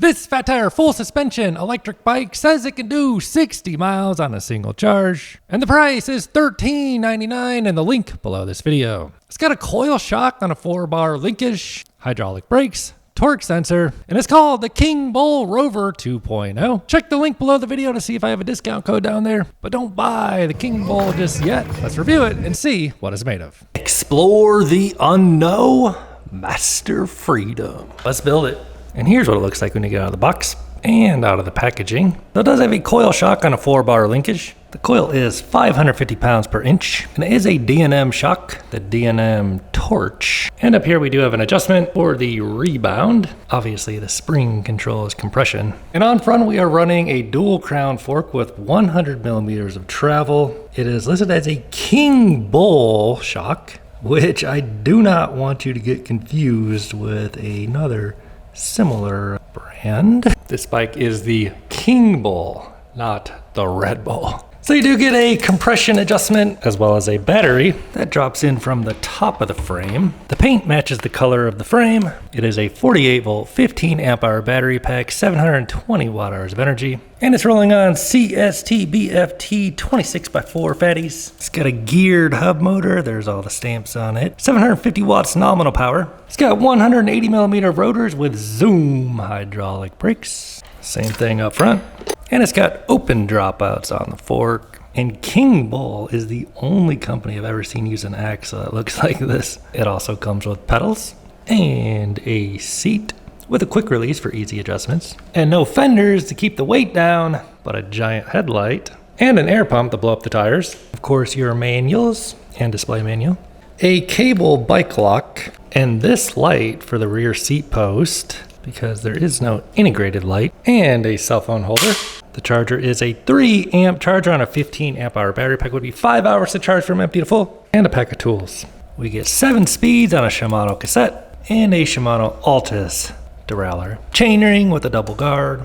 This fat tire full suspension electric bike says it can do 60 miles on a single charge. And the price is $13.99 in the link below this video. It's got a coil shock on a 4-bar linkage, hydraulic brakes, torque sensor, and it's called the Kingbull Rover 2.0. Check the link below the video to see if I have a discount code down there, but don't buy the Kingbull just yet. Let's review it and see what it's made of. Explore the unknown, master freedom. Let's build it. And here's what it looks like when you get out of the box and out of the packaging. So it does have a coil shock on a 4-bar linkage. The coil is 550 pounds per inch, and it is a D&M shock, the D&M torch. And up here we do have an adjustment for the rebound. Obviously the spring controls compression. And on front we are running a dual crown fork with 100 millimeters of travel. It is listed as a Kingbull shock, which I do not want you to get confused with another similar brand. This bike is the Kingbull, not the Red Bull. So you do get a compression adjustment as well as a battery that drops in from the top of the frame. The paint matches the color of the frame. It is a 48 volt, 15 amp hour battery pack, 720 watt hours of energy. And it's rolling on CST BFT 26x4 fatties. It's got a geared hub motor. There's all the stamps on it. 750 watts nominal power. It's got 180 millimeter rotors with Zoom hydraulic brakes. Same thing up front. And it's got open dropouts on the fork. And Kingbull is the only company I've ever seen use an axle that looks like this. It also comes with pedals and a seat with a quick release for easy adjustments. And no fenders to keep the weight down, but a giant headlight and an air pump to blow up the tires. Of course, your manuals and display manual. A cable bike lock and this light for the rear seat post because there is no integrated light, and a cell phone holder. The charger is a 3 amp charger on a 15 amp hour battery pack. Would be 5 hours to charge from empty to full, and a pack of tools. We get 7 speeds on a Shimano cassette and a Shimano Altus derailleur. Chainring with a double guard.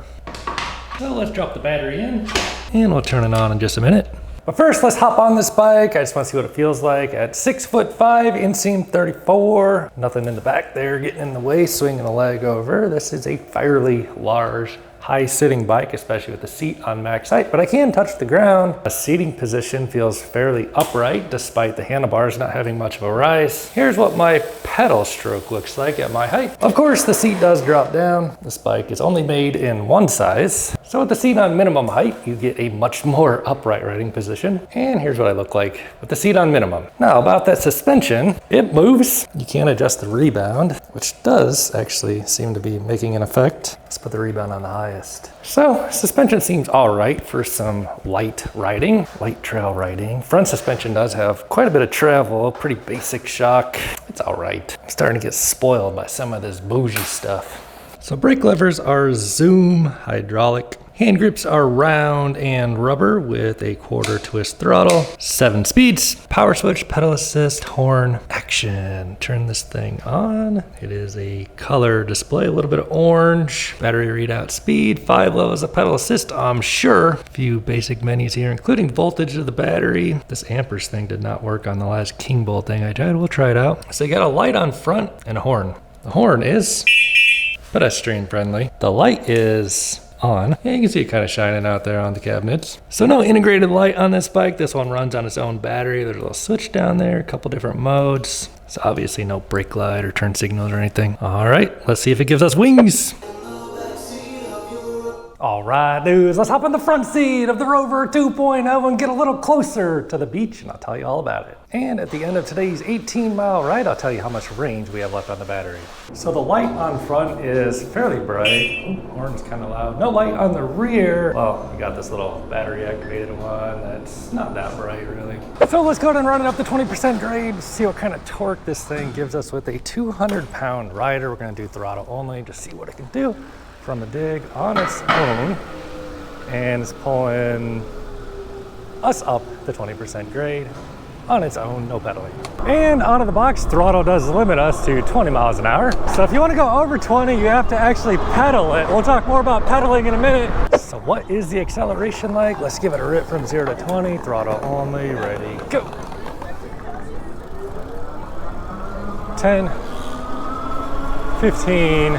So let's drop the battery in and we'll turn it on in just a minute. But first, let's hop on this bike. I just want to see what it feels like at 6'5", inseam 34. Nothing in the back there getting in the way, swinging the leg over. This is a fairly large, high-sitting bike, especially with the seat on max height, but I can touch the ground. The seating position feels fairly upright, despite the handlebars not having much of a rise. Here's what my pedal stroke looks like at my height. Of course, the seat does drop down. This bike is only made in one size. So with the seat on minimum height, you get a much more upright riding position. And here's what I look like with the seat on minimum. Now, about that suspension, it moves. You can adjust the rebound, which does actually seem to be making an effect. Let's put the rebound on the highest. So suspension seems all right for some light riding, light trail riding. Front suspension does have quite a bit of travel, pretty basic shock. It's all right. I'm starting to get spoiled by some of this bougie stuff. So brake levers are Zoom hydraulic. Hand grips are round and rubber with a quarter twist throttle. 7 speeds, power switch, pedal assist, horn, action. Turn this thing on. It is a color display, a little bit of orange. Battery readout speed, 5 levels of pedal assist, I'm sure. A few basic menus here, including voltage of the battery. This amperes thing did not work on the last Kingbull thing I tried. We'll try it out. So you got a light on front and a horn. The horn is pedestrian friendly. The light is on. Yeah, you can see it kind of shining out there on the cabinets. So no integrated light on this bike. This one runs on its own battery. There's a little switch down there, a couple different modes. So obviously no brake light or turn signals or anything. All right, let's see if it gives us wings. All right, dudes, let's hop in the front seat of the Rover 2.0 and get a little closer to the beach, and I'll tell you all about it. And at the end of today's 18-mile ride, I'll tell you how much range we have left on the battery. So the light on front is fairly bright. Ooh, horn's kind of loud. No light on the rear. Well, we got this little battery activated one that's not that bright, really. So let's go ahead and run it up to 20% grade, see what kind of torque this thing gives us with a 200-pound rider. We're gonna do throttle only, just see what it can do from the dig on its own, and it's pulling us up to 20% grade on its own, no pedaling. And out of the box, throttle does limit us to 20 miles an hour. So if you want to go over 20, you have to actually pedal it. We'll talk more about pedaling in a minute. So what is the acceleration like? Let's give it a rip from 0 to 20, throttle only, ready, go. 10, 15,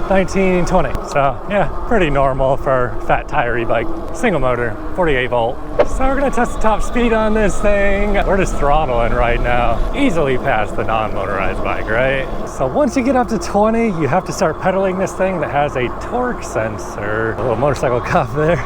19, 20. So yeah, pretty normal for fat tire e-bike. Single motor, 48 volt. So we're gonna test the top speed on this thing. We're just throttling right now. Easily past the non-motorized bike, right? So once you get up to 20, you have to start pedaling this thing that has a torque sensor. A little motorcycle cuff there.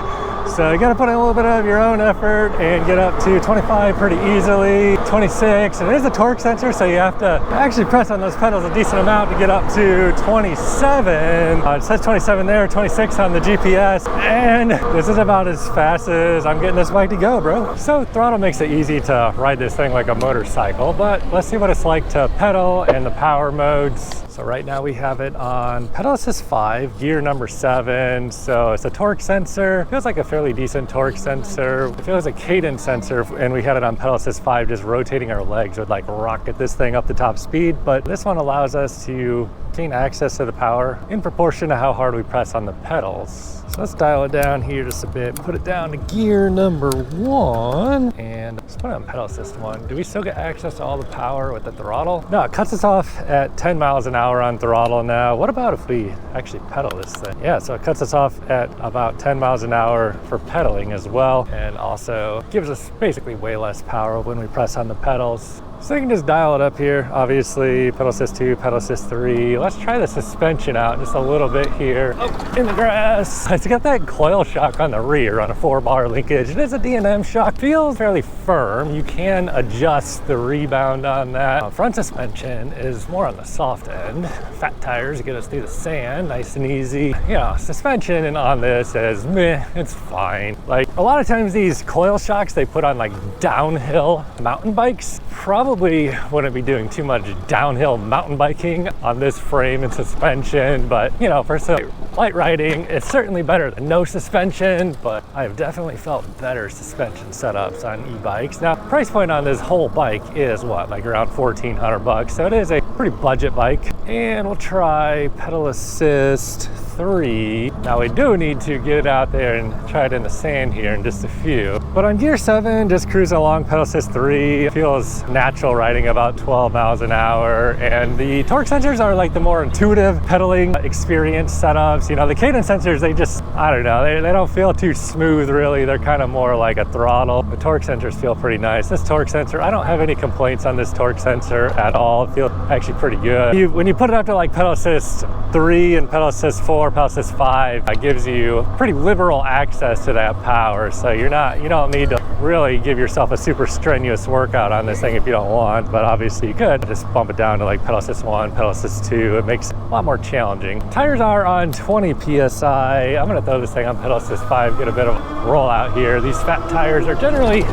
So you gotta put in a little bit of your own effort and get up to 25 pretty easily, 26, and it is a torque sensor, so you have to actually press on those pedals a decent amount to get up to 27. It says 27 there, 26 on the GPS, and this is about as fast as I'm getting this bike to go, bro. So throttle makes it easy to ride this thing like a motorcycle, but let's see what it's like to pedal and the power modes. So right now we have it on pedal assist 5, gear number 7. So it's a torque sensor. Feels like a fairly decent torque sensor. It feels like a cadence sensor, and we had it on pedal assist 5, just rotating our legs would like rocket this thing up the top speed. But this one allows us to gain access to the power in proportion to how hard we press on the pedals. So let's dial it down here just a bit, put it down to gear number 1, and let's put it on pedal assist 1. Do we still get access to all the power with the throttle? No, it cuts us off at 10 miles an hour on throttle now. What about if we actually pedal this thing? Yeah, so it cuts us off at about 10 miles an hour for pedaling as well, and also gives us basically way less power when we press on the pedals. So you can just dial it up here, obviously, pedal assist 2, pedal assist 3. Let's try the suspension out just a little bit here. Oh, in the grass. It's got that coil shock on the rear on a 4-bar linkage. It is a D&M shock. Feels fairly firm. You can adjust the rebound on that. Front suspension is more on the soft end. Fat tires get us through the sand, nice and easy. Yeah, suspension and on this is meh, it's fine. Like a lot of times these coil shocks they put on like downhill mountain bikes probably wouldn't be doing too much downhill mountain biking on this frame and suspension, but you know, for some light riding, it's certainly better than no suspension, but I've definitely felt better suspension setups on e-bikes. Now, price point on this whole bike is what, like around 1,400 bucks, so it is a pretty budget bike. And we'll try pedal assist 3. Now we do need to get it out there and try it in the sand here in just a few. But on gear 7, just cruising along pedal assist 3, feels natural riding about 12 miles an hour. And the torque sensors are like the more intuitive pedaling experience setups. You know, the cadence sensors, they just, I don't know, they don't feel too smooth really. They're kind of more like a throttle. The torque sensors feel pretty nice. This torque sensor, I don't have any complaints on this torque sensor at all. It feels actually pretty good. When you put it up to like pedal assist 3 and pedal assist 4, pedal assist 5, it gives you pretty liberal access to that power. So you don't need to really give yourself a super strenuous workout on this thing if you don't want, but obviously you could just bump it down to like pedal assist 1, pedal assist 2. It makes it a lot more challenging. Tires are on 20 PSI. I'm gonna throw this thing on pedal assist 5, get a bit of a rollout here. These fat tires are generally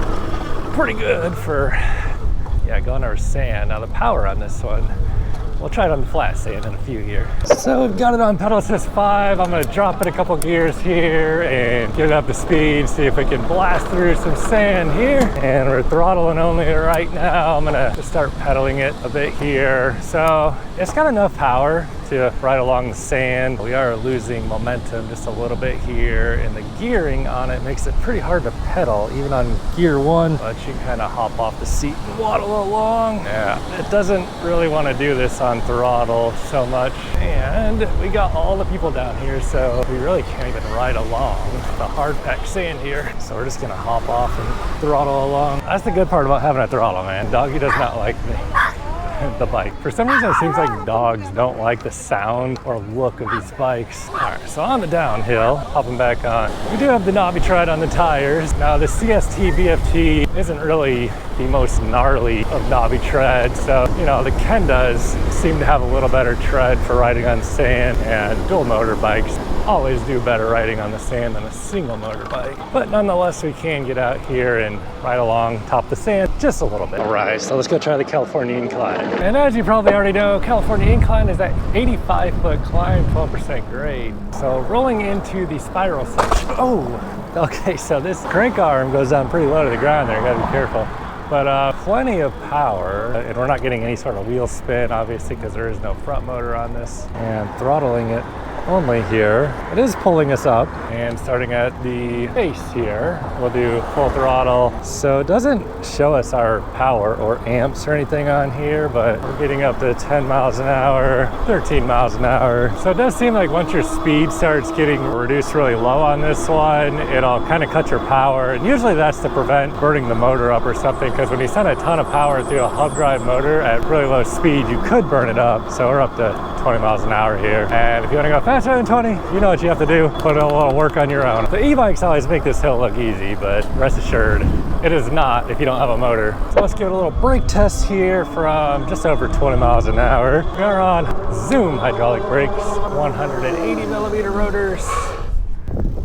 pretty good for going over sand. Now the power on this one, we'll try it on the flat sand in a few here. So we've got it on pedal assist 5. I'm gonna drop it a couple gears here and get it up to speed, see if we can blast through some sand here. And we're throttling only right now. I'm gonna just start pedaling it a bit here. So it's got enough power to ride along the sand. We are losing momentum just a little bit here, and the gearing on it makes it pretty hard to pedal, even on gear 1. But you kind of hop off the seat and waddle along. Yeah, it doesn't really want to do this on throttle so much. And we got all the people down here, so we really can't even ride along the hard packed sand here. So we're just gonna hop off and throttle along. That's the good part about having a throttle, man. Doggy does not like the bike. For some reason, it seems like dogs don't like the sound or look of these bikes. All right, so on the downhill, hopping back on. We do have the knobby tread on the tires. Now the CST BFT isn't really the most gnarly of knobby tread, so you know, the Kendas seem to have a little better tread for riding on sand, and dual motor bikes always do better riding on the sand than a single motor bike. But nonetheless, we can get out here and ride along top the sand just a little bit. All right, so let's go try the California incline. And as you probably already know, California incline is that 85-foot climb, 12% grade. So rolling into the spiral section. Oh, okay, so this crank arm goes down pretty low to the ground there. You gotta be careful. But plenty of power, and we're not getting any sort of wheel spin, obviously, because there is no front motor on this. And throttling it only here. It is pulling us up, and starting at the base here, we'll do full throttle. So it doesn't show us our power or amps or anything on here, but we're getting up to 10 miles an hour, 13 miles an hour. So it does seem like once your speed starts getting reduced really low on this one, it'll kind of cut your power. And usually that's to prevent burning the motor up or something, because when you send a ton of power through a hub drive motor at really low speed, you could burn it up. So we're up to 20 miles an hour here. And if you want to go faster than 20, you know what you have to do. Put a little work on your own. The e-bikes always make this hill look easy, but rest assured, it is not if you don't have a motor. So let's give it a little brake test here from just over 20 miles an hour. We are on Zoom hydraulic brakes, 180 millimeter rotors.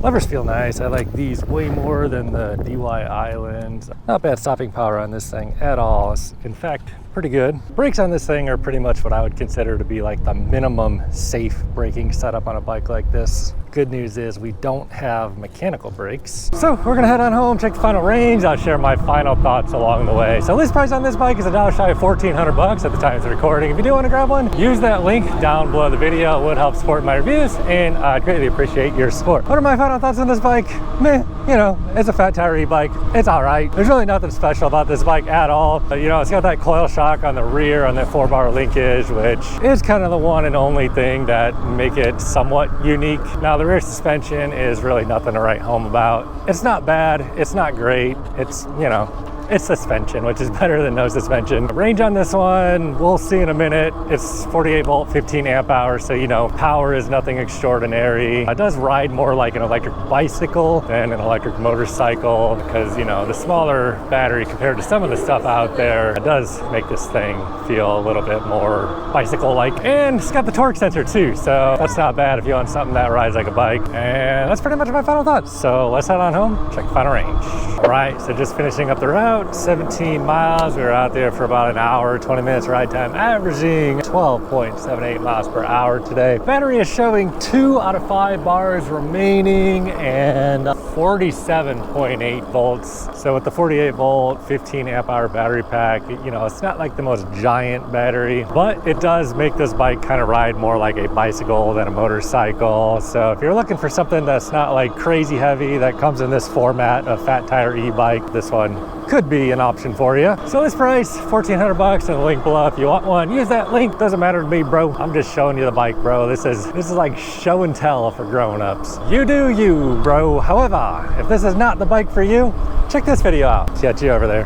Levers feel nice. I like these way more than the DY Islands. Not bad stopping power on this thing at all. It's, in fact, pretty good. Brakes on this thing are pretty much what I would consider to be like the minimum safe braking setup on a bike like this. Good news is we don't have mechanical brakes. So we're gonna head on home, check the final range. I'll share my final thoughts along the way. So list price on this bike is $1 shy of $1,400 at the time of the recording. If you do want to grab one, use that link down below the video. It would help support my reviews, and I'd greatly appreciate your support. What are my final thoughts on this bike? Meh, you know, it's a fat tire e-bike. It's all right. There's really nothing special about this bike at all. But, you know, it's got that coil shock on the rear on that 4-bar linkage, which is kind of the one and only thing that make it somewhat unique. Now, the rear suspension is really nothing to write home about. It's not bad, it's not great, it's, you know, it's suspension, which is better than no suspension. Range on this one, we'll see in a minute. It's 48 volt, 15 amp hours, so you know, power is nothing extraordinary. It does ride more like an electric bicycle than an electric motorcycle, because, you know, the smaller battery compared to some of the stuff out there, it does make this thing feel a little bit more bicycle-like. And it's got the torque sensor too, so that's not bad if you want something that rides like a bike. And that's pretty much my final thoughts. So let's head on home, check the final range. All right, so just finishing up the route. 17 miles. We were out there for about an hour, 20 minutes ride time, averaging 12.78 miles per hour today. Battery is showing 2 out of 5 bars remaining and 47.8 volts. So with the 48 volt, 15 amp hour battery pack, you know, it's not like the most giant battery, but it does make this bike kind of ride more like a bicycle than a motorcycle. So if you're looking for something that's not like crazy heavy, that comes in this format, a fat tire e-bike, this one could be an option for you. So this price, $1,400, and the link below if you want one. Use that link. Doesn't matter to me, bro. I'm just showing you the bike, bro. This is like show and tell for grown-ups. You do you, bro. However, if this is not the bike for you, check this video out. See you over there.